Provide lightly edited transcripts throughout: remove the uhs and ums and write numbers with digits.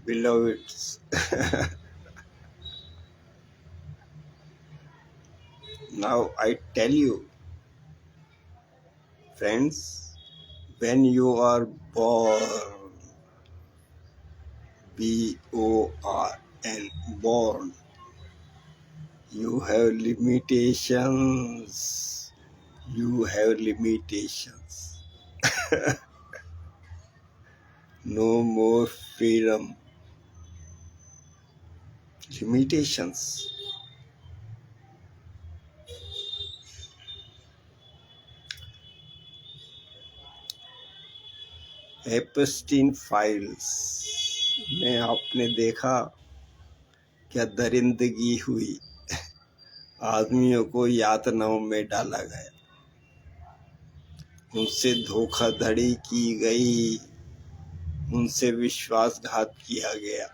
beloveds. Now I tell you, friends, when you are born, born, born, you have limitations. You have limitations. No more freedom. Limitations. Epstein files में आपने देखा क्या दरिंदगी हुई, आदमियों को यातनाओं में डाला गया, उनसे धोखाधड़ी की गई, उनसे विश्वासघात किया गया।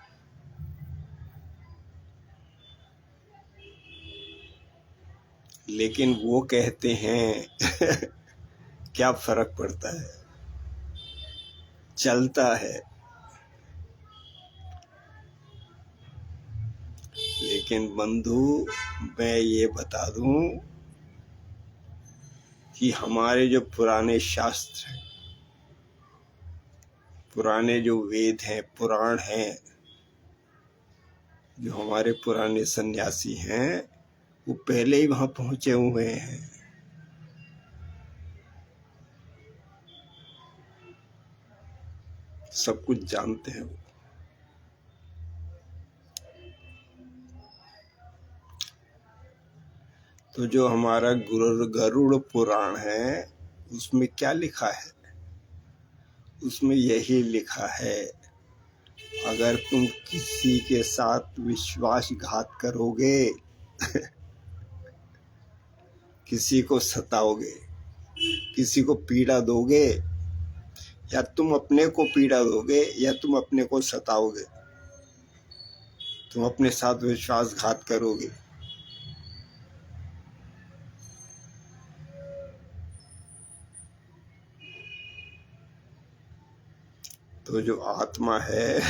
लेकिन वो कहते हैं क्या फर्क पड़ता है, चलता है। लेकिन बंधु, मैं ये बता दूं कि हमारे जो पुराने शास्त्र हैं, पुराने जो वेद हैं, पुराण हैं, जो हमारे पुराने सन्यासी हैं, वो पहले ही वहां पहुंचे हुए हैं। सब कुछ जानते हैं वो। तो जो हमारा गरुड़ पुराण है, उसमें क्या लिखा है? उसमें यही लिखा है, अगर तुम किसी के साथ विश्वासघात करोगे, किसी को सताओगे, किसी को पीड़ा दोगे, या तुम अपने को पीड़ा दोगे या तुम अपने को सताओगे, तुम अपने साथ विश्वासघात करोगे, तो जो आत्मा है,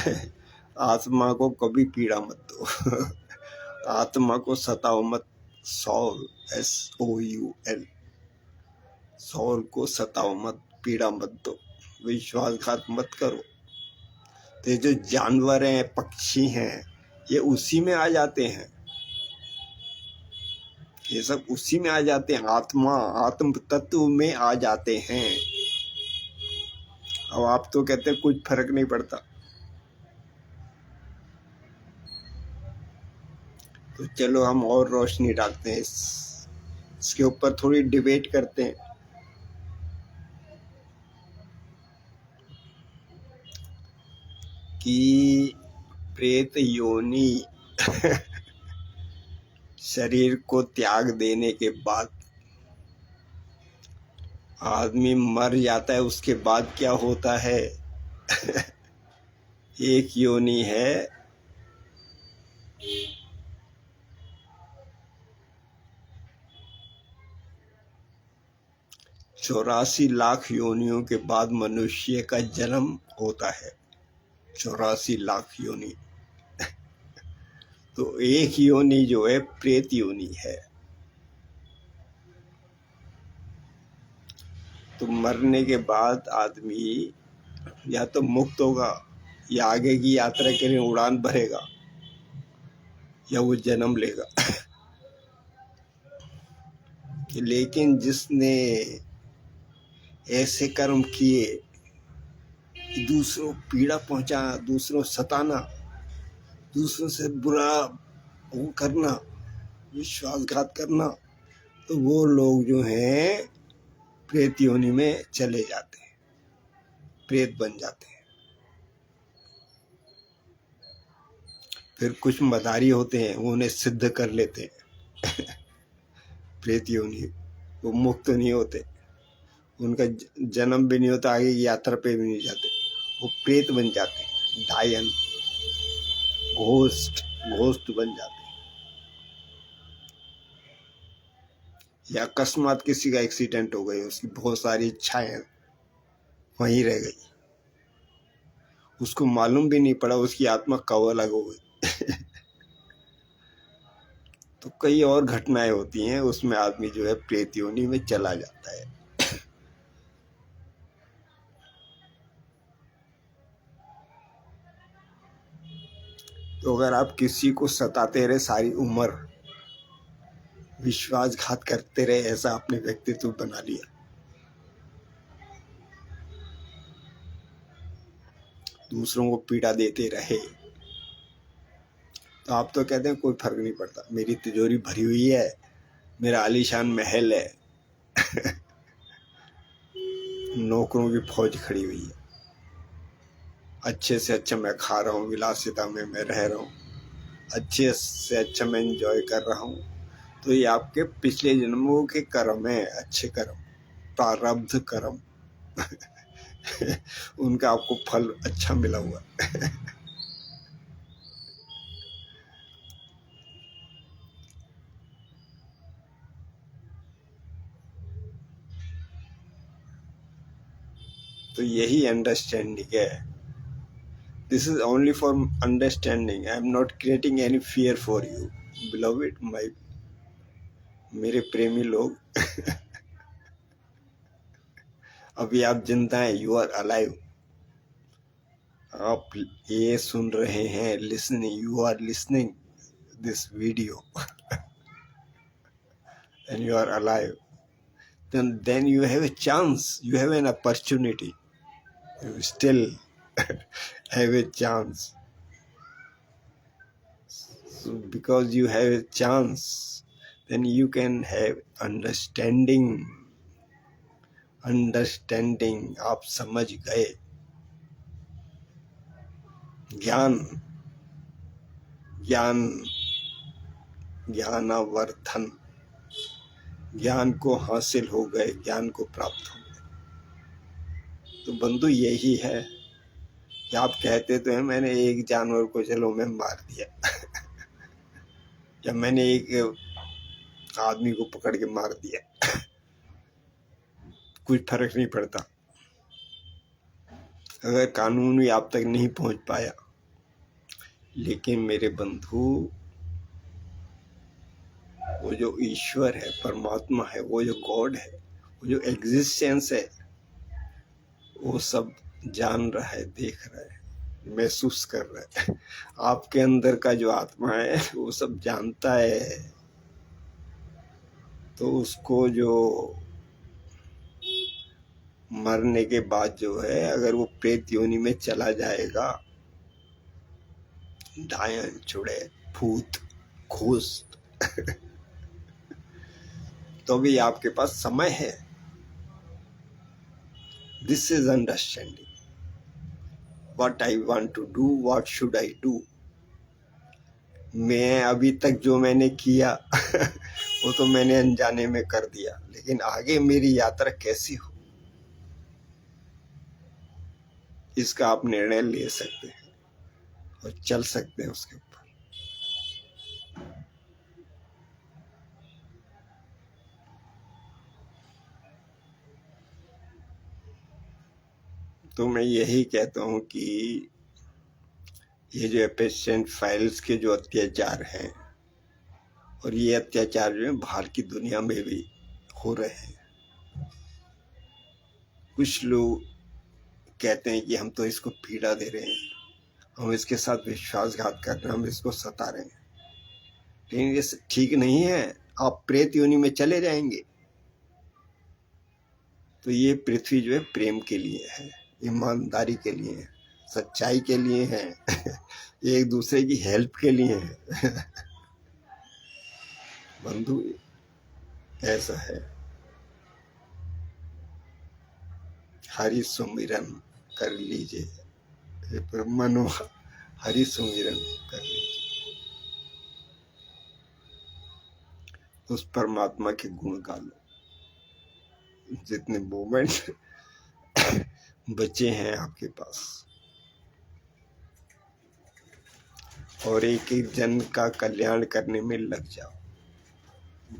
आत्मा को कभी पीड़ा मत दो। आत्मा को सताओ मत। सॉल, SOUL, सॉल को सताओ मत, पीड़ा मत दो, विश्वासघात मत करो। तो ये जो जानवर हैं, पक्षी हैं, ये उसी में आ जाते हैं, ये सब उसी में आ जाते हैं, आत्म तत्व में आ जाते हैं। अब आप तो कहते हैं कुछ फर्क नहीं पड़ता। तो चलो हम और रोशनी डालते हैं, इसके ऊपर थोड़ी डिबेट करते हैं। कि प्रेत योनि शरीर को त्याग देने के बाद आदमी मर जाता है, उसके बाद क्या होता है? एक योनि है, चौरासी लाख योनियों के बाद मनुष्य का जन्म होता है। 84 लाख योनि। तो एक योनि जो है प्रेत योनि है। तो मरने के बाद आदमी या तो मुक्त होगा, या आगे की यात्रा के लिए उड़ान भरेगा, या वो जन्म लेगा। लेकिन जिसने ऐसे कर्म किए, दूसरों को पीड़ा पहुंचाना, दूसरों सताना, दूसरों से बुरा वो करना, विश्वासघात करना, तो वो लोग जो हैं प्रेत योनि में चले जाते हैं, प्रेत बन जाते हैं। फिर कुछ मदारी होते हैं, वो उन्हें सिद्ध कर लेते हैं। प्रेत योनि, वो मुक्त नहीं होते, उनका जन्म भी नहीं होता, आगे की यात्रा पे भी नहीं जाते, वो प्रेत बन जाते हैं, डायन, घोस्ट बन जाते हैं। या अकस्मात किसी का एक्सीडेंट हो गई, उसकी बहुत सारी इच्छाएं वहीं रह गई, उसको मालूम भी नहीं पड़ा उसकी आत्मा कब अलग हो गई। तो कई और घटनाएं होती हैं, उसमें आदमी जो है प्रेत योनि में चला जाता है। तो अगर आप किसी को सताते रहे सारी उम्र, विश्वासघात करते रहे, ऐसा आपने व्यक्तित्व बना लिया, दूसरों को पीड़ा देते रहे, तो आप तो कहते हैं कोई फर्क नहीं पड़ता, मेरी तिजोरी भरी हुई है, मेरा आलीशान महल है, नौकरों की फौज खड़ी हुई है, अच्छे से अच्छा मैं खा रहा हूँ, विलासिता में मैं रह रहा हूँ, अच्छे से अच्छा मैं एंजॉय कर रहा हूँ। तो ये आपके पिछले जन्मों के कर्म है, अच्छे कर्म, प्रारब्ध कर्म। उनका आपको फल अच्छा मिला हुआ। तो यही अंडरस्टैंडिंग है। This is only for understanding. I am not creating any fear for you beloved, my मेरे प्रेमी लोग। अभी आप जिंदा हैं, यू आर अलाइव। आप ये सुन रहे हैं, listening, you are listening this video and you are alive, then you have a chance, you have an opportunity, you still have a chance. So because you have a chance, then you can have understanding। आप समझ गए। ज्ञान, ज्ञान, ज्ञानावर्धन, ज्ञान को हासिल हो गए, ज्ञान को प्राप्त हो गए। तो बंधु यही है कि आप कहते तो हैं मैंने एक जानवर को चलो मैं मार दिया, या मैंने एक आदमी को पकड़ के मार दिया, कुछ फर्क नहीं पड़ता अगर कानून भी आप तक नहीं पहुंच पाया। लेकिन मेरे बंधु, वो जो ईश्वर है, परमात्मा है, वो जो गॉड है, वो जो एग्जिस्टेंस है, वो सब जान रहा है, देख रहा है, महसूस कर रहा है। आपके अंदर का जो आत्मा है वो सब जानता है। तो उसको जो मरने के बाद जो है, अगर वो प्रेत योनि में चला जाएगा, डायन, चुड़ैल, भूत, घोस्ट, तो भी आपके पास समय है। This is understanding what I want to do, what should I do. मैं अभी तक जो मैंने किया वो तो मैंने अनजाने में कर दिया, लेकिन आगे मेरी यात्रा कैसी हो, इसका आप निर्णय ले सकते हैं और चल सकते हैं उसके ऊपर। तो मैं यही कहता हूँ कि ये जो एपेसेंट फाइल्स के जो अत्याचार हैं, और ये अत्याचार जो है बाहर की दुनिया में भी हो रहे हैं। कुछ लोग कहते हैं कि हम तो इसको पीड़ा दे रहे हैं, हम इसके साथ विश्वासघात कर रहे हैं, हम इसको सता रहे हैं, लेकिन ये ठीक नहीं है। आप प्रेत योनि में चले जाएंगे। तो ये पृथ्वी जो है प्रेम के लिए है, ईमानदारी के लिए है, सच्चाई के लिए है, एक दूसरे की हेल्प के लिए है। बंधु ऐसा है। हरि सुमिरन कर लीजिए, मनो हरि सुमिरन कर लीजिए, उस परमात्मा के गुण गा लो। जितने मोमेंट बचे हैं आपके पास, और एक एक जन का कल्याण करने में लग जाओ,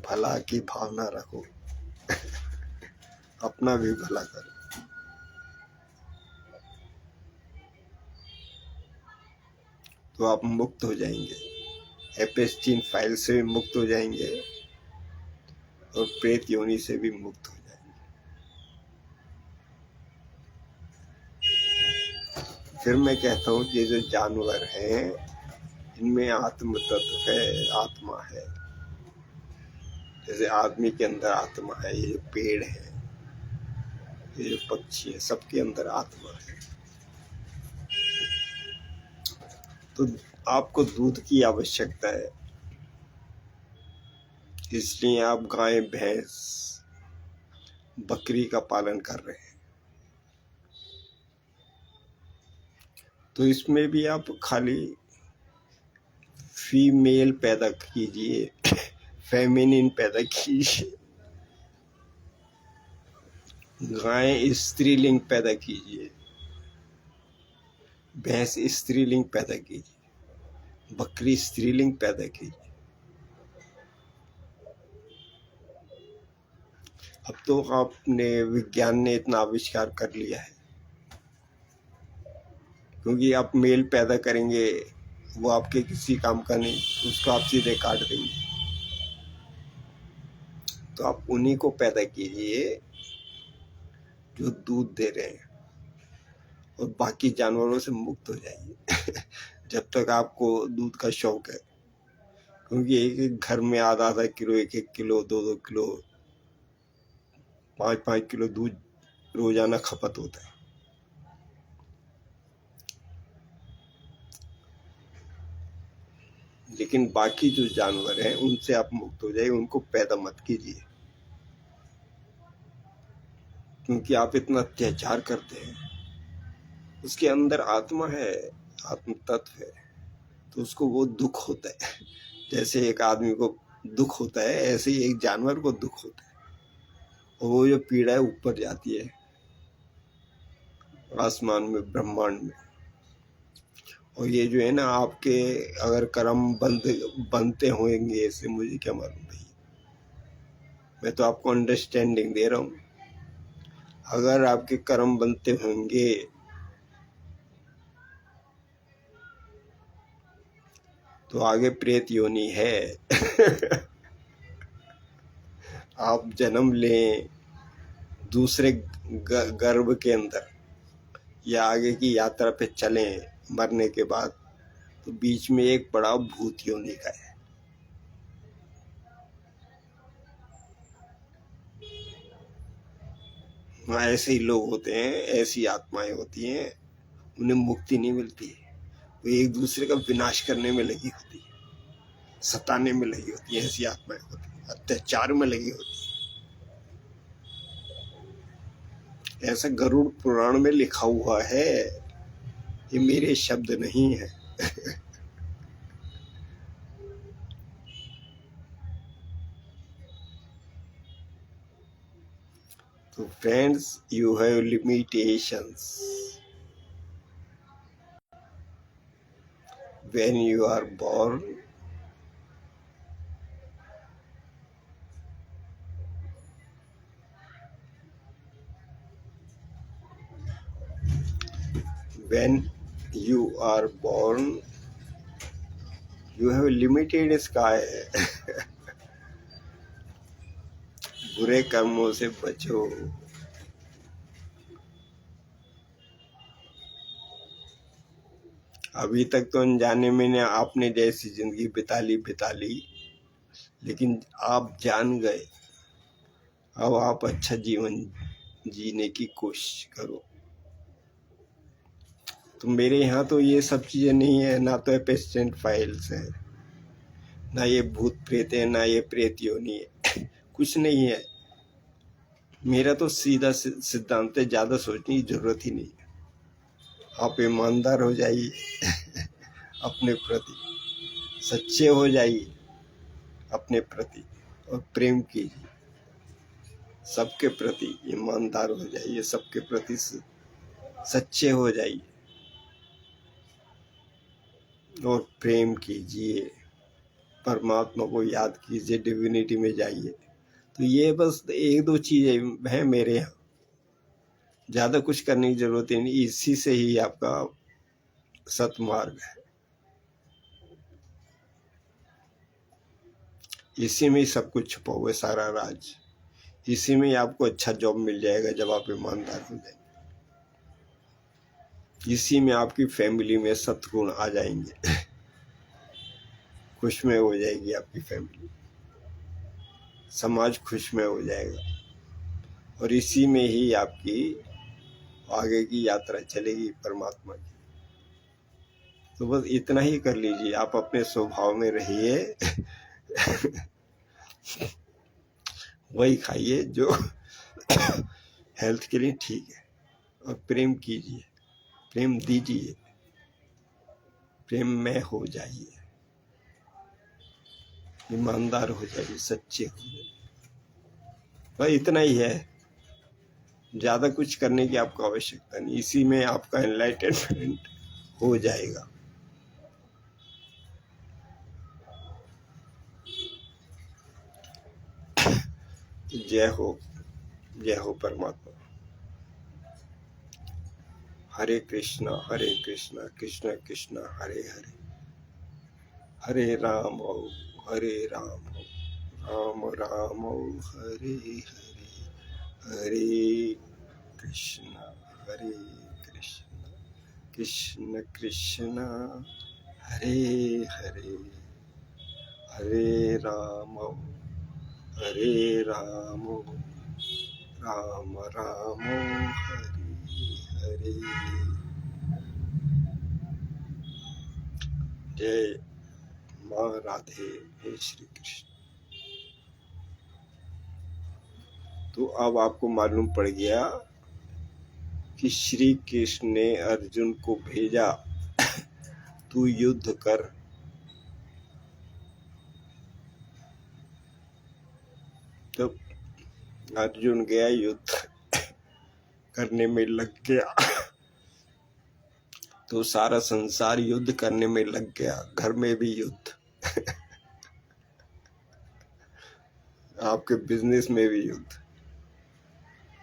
भला की भावना रखो, अपना भी भला करो। तो आप मुक्त हो जाएंगे, एपेस्टीन फाइल से भी मुक्त हो जाएंगे और प्रेत योनि से भी मुक्त हो जाएंगे। फिर मैं कहता हूँ ये जो जानवर हैं इनमें आत्म तत्व है, आत्मा है। जैसे आदमी के अंदर आत्मा है, ये जो पेड़ है, ये जो पक्षी है, सबके अंदर आत्मा है। तो आपको दूध की आवश्यकता है, इसलिए आप गाय, भैंस, बकरी का पालन कर रहे हैं। तो इसमें भी आप खाली फीमेल पैदा कीजिए, फेमिनिन पैदा कीजिए, गाय स्त्रीलिंग पैदा कीजिए, भैंस स्त्रीलिंग पैदा कीजिए, बकरी स्त्रीलिंग पैदा कीजिए। अब तो आपने विज्ञान ने इतना आविष्कार कर लिया है, क्योंकि आप मेल पैदा करेंगे वो आपके किसी काम का नहीं, उसको आप सीधे काट देंगे। तो आप उन्हीं को पैदा कीजिए जो दूध दे रहे हैं और बाकी जानवरों से मुक्त हो जाइए जब तक आपको दूध का शौक है, क्योंकि एक एक घर में आधा आधा किलो, एक एक किलो, दो दो किलो, 5-5 किलो दूध रोजाना खपत होता है। लेकिन बाकी जो जानवर हैं उनसे आप मुक्त हो जाइए, उनको पैदा मत कीजिए, क्योंकि आप इतना अत्याचार करते हैं। उसके अंदर आत्मा है, आत्म तत्व है, तो उसको वो दुख होता है। जैसे एक आदमी को दुख होता है, ऐसे ही एक जानवर को दुख होता है, और वो जो पीड़ा है ऊपर जाती है आसमान में, ब्रह्मांड में। और ये जो है ना, आपके अगर कर्म बनते होंगे ऐसे, मुझे क्या मालूम भाई, मैं तो आपको अंडरस्टैंडिंग दे रहा हूँ। अगर आपके कर्म बनते होंगे तो आगे प्रेत योनि है आप जन्म लें दूसरे गर्भ के अंदर या आगे की यात्रा पे चलें मरने के बाद, तो बीच में एक बड़ा भूत योनि का है। वहाँ ऐसे ही लोग होते हैं, ऐसी आत्माएं होती हैं, उन्हें मुक्ति नहीं मिलती है, वो एक दूसरे का विनाश करने में लगी होती है, सताने में लगी होती है, ऐसी आत्माएं होती हैं, अत्याचार में लगी होती है। ऐसा गरुड़ पुराण में लिखा हुआ है, ये मेरे शब्द नहीं है तो friends, you have limitations when you are born. When you are born, you have limited sky. बुरे कर्मों से बचो। अभी तक तो अनजाने में ने आपने जैसी जिंदगी बिता ली, लेकिन आप जान गए। अब आप अच्छा जीवन जीने की कोशिश करो। तो मेरे यहाँ तो ये सब चीज़ें नहीं है, ना तो पेशेंट फाइल्स है, ना ये भूत प्रेत है, ना ये प्रेत योनि है कुछ नहीं है। मेरा तो सीधा सिद्धांत है, ज़्यादा सोचने की जरूरत ही नहीं है। आप ईमानदार हो जाइए अपने प्रति, सच्चे हो जाइए अपने प्रति, और प्रेम कीजिए सबके प्रति, ईमानदार हो जाइए सबके प्रति, सच्चे हो जाइए और प्रेम कीजिए, परमात्मा को याद कीजिए, डिविनिटी में जाइए। तो ये बस एक दो चीज़ें हैं मेरे यहाँ, ज़्यादा कुछ करने की जरूरत ही नहीं, इसी से ही आपका सतमार्ग है। इसी में ही सब कुछ छुपा हुआ है, सारा राज। इसी में ही आपको अच्छा जॉब मिल जाएगा जब आप ईमानदार हो जाएंगे। इसी में आपकी फैमिली में सद्गुण आ जाएंगे। खुशमय हो जाएगी आपकी फैमिली, समाज खुशमय हो जाएगा। और इसी में ही आपकी आगे की यात्रा चलेगी परमात्मा की। तो बस इतना ही कर लीजिए, आप अपने स्वभाव में रहिए। वही खाइए जो हेल्थ के लिए ठीक है, और प्रेम कीजिए, प्रेम दीजिए, प्रेम में हो जाइए, ईमानदार हो जाइए, सच्चे हो जाइए। भाई इतना ही है, ज़्यादा कुछ करने की आपको आवश्यकता नहीं। इसी में आपका एनलाइटनमेंट हो जाएगा। जय हो परमात्मा। हरे कृष्णा कृष्ण कृष्ण हरे हरे, हरे राम राम राम हरे हरे, हरे कृष्ण कृष्ण कृष्ण हरे हरे, हरे राम राम राम हरे हरे। जय माँ राधे, हे श्री कृष्ण। तो अब आपको मालूम पड़ गया कि श्री कृष्ण ने अर्जुन को भेजा, तू युद्ध कर। तो अर्जुन गया, युद्ध करने में लग गया। तो सारा संसार युद्ध करने में लग गया, घर में भी युद्ध, आपके बिजनेस में भी युद्ध,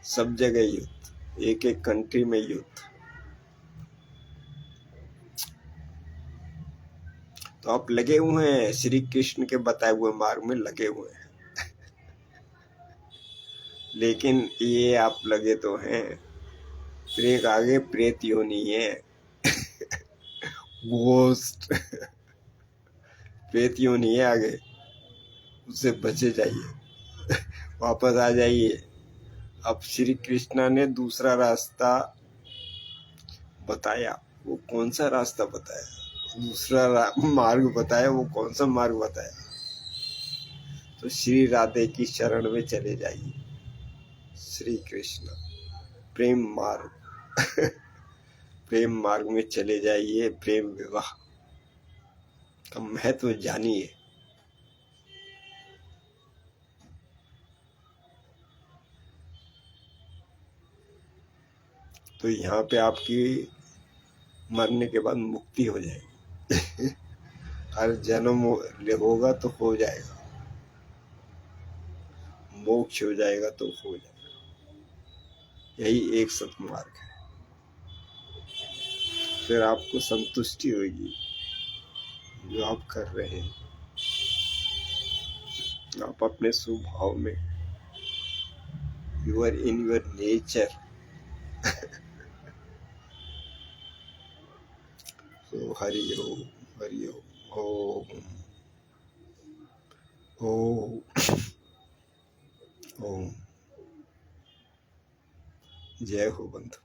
सब जगह युद्ध, एक एक कंट्री में युद्ध। तो आप लगे हुए हैं, श्री कृष्ण के बताए हुए मार्ग में लगे हुए हैं। लेकिन ये आप लगे तो हैं, प्रेत आगे प्रेत योनि है, घोस्ट प्रेत योनि है आगे, उससे बचे जाइए, वापस आ जाइए। अब श्री कृष्णा ने दूसरा रास्ता बताया। वो कौन सा रास्ता बताया? दूसरा मार्ग बताया। वो कौन सा मार्ग बताया? तो श्री राधे की शरण में चले जाइए। श्री कृष्ण प्रेम मार्ग प्रेम मार्ग में चले जाइए। प्रेम विवाह का महत्व जानिए। तो यहाँ पे आपकी मरने के बाद मुक्ति हो जाएगी। हर जन्म होगा तो हो जाएगा, मोक्ष हो जाएगा तो हो जाएगा। यही एक सतमार्ग है। फिर आपको संतुष्टि होगी जो आप कर रहे हैं। आप अपने स्वभाव में, you are in your nature. तो हरि ओम ओम ओम। जय हो बंधु।